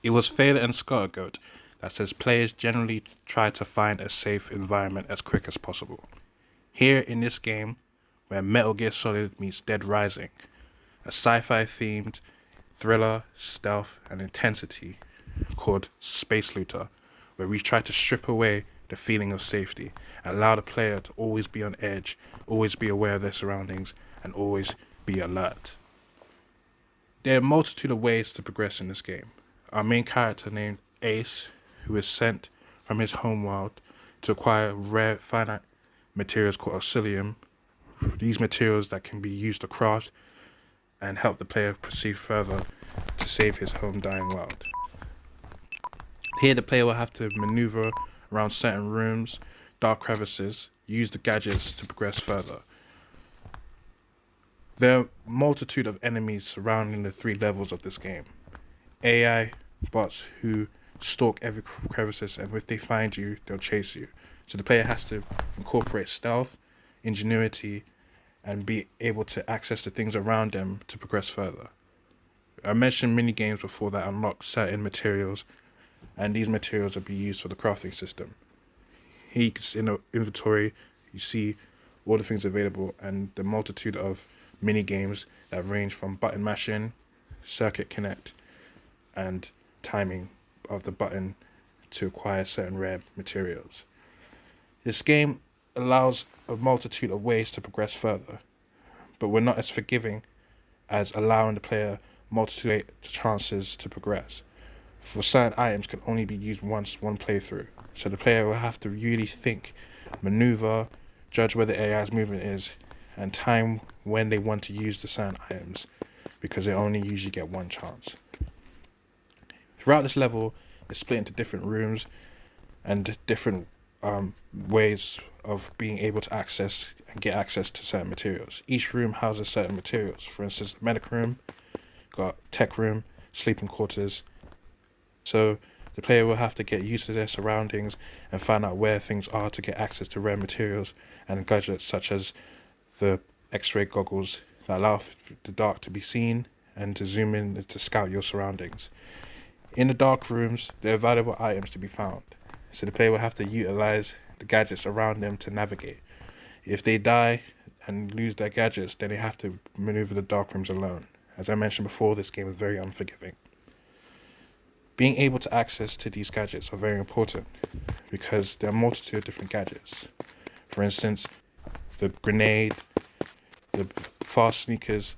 It was Failure and Scargoat that says players generally try to find a safe environment as quick as possible. Here in this game, where Metal Gear Solid meets Dead Rising, a sci-fi themed thriller, stealth, and intensity called Space Looter, where we try to strip away the feeling of safety and allow the player to always be on edge, always be aware of their surroundings, and always be alert. There are a multitude of ways to progress in this game. Our main character named Ace, who is sent from his homeworld to acquire rare finite materials called Auxilium. These materials that can be used to craft and help the player proceed further to save his home dying world. Here the player will have to maneuver around certain rooms, dark crevices, use the gadgets to progress further. There are a multitude of enemies surrounding the 3 levels of this game. AI bots who stalk every crevices, and if they find you, they'll chase you. So the player has to incorporate stealth, ingenuity, and be able to access the things around them to progress further. I mentioned mini games before that unlock certain materials, and these materials will be used for the crafting system. Here in the inventory, you see all the things available and the multitude of mini games that range from button mashing, circuit connect, and timing of the button to acquire certain rare materials. This game allows a multitude of ways to progress further, but we're not as forgiving as allowing the player multitude chances to progress. For certain items can only be used once one playthrough, so the player will have to really think, maneuver, judge where the AI's movement is, and time when they want to use the certain items, because they only usually get one chance. Throughout this level, it's split into different rooms and different ways of being able to access and get access to certain materials. Each room houses certain materials. For instance, the medic room, got tech room, sleeping quarters. So the player will have to get used to their surroundings and find out where things are to get access to rare materials and gadgets such as the X-ray goggles that allow the dark to be seen and to zoom in to scout your surroundings. In the dark rooms, there are valuable items to be found, so the player will have to utilize the gadgets around them to navigate. If they die and lose their gadgets, then they have to maneuver the dark rooms alone. As I mentioned before, this game is very unforgiving. Being able to access to these gadgets are very important because there are a multitude of different gadgets. For instance, the grenade, the fast sneakers,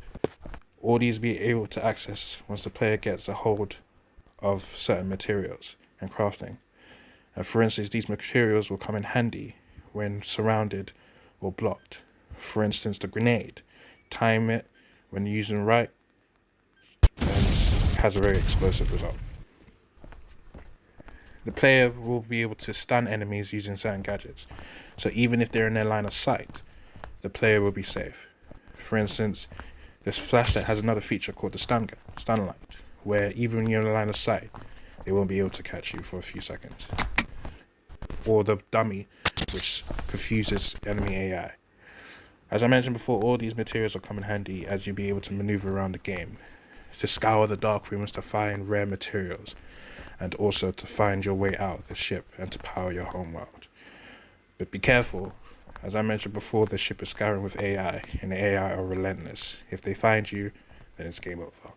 all these be able to access once the player gets a hold of certain materials and crafting. And for instance, these materials will come in handy when surrounded or blocked. For instance, the grenade, time it when using right and has a very explosive result. The player will be able to stun enemies using certain gadgets. So even if they're in their line of sight, the player will be safe. For instance, this flashlight has another feature called the stun light, where even when you're in the line of sight, they won't be able to catch you for a few seconds. Or the dummy, which confuses enemy AI. As I mentioned before, all these materials will come in handy as you'll be able to maneuver around the game, to scour the dark rooms to find rare materials, and also to find your way out of the ship and to power your homeworld. But be careful, as I mentioned before, the ship is scouring with AI, and the AI are relentless. If they find you, then it's game over.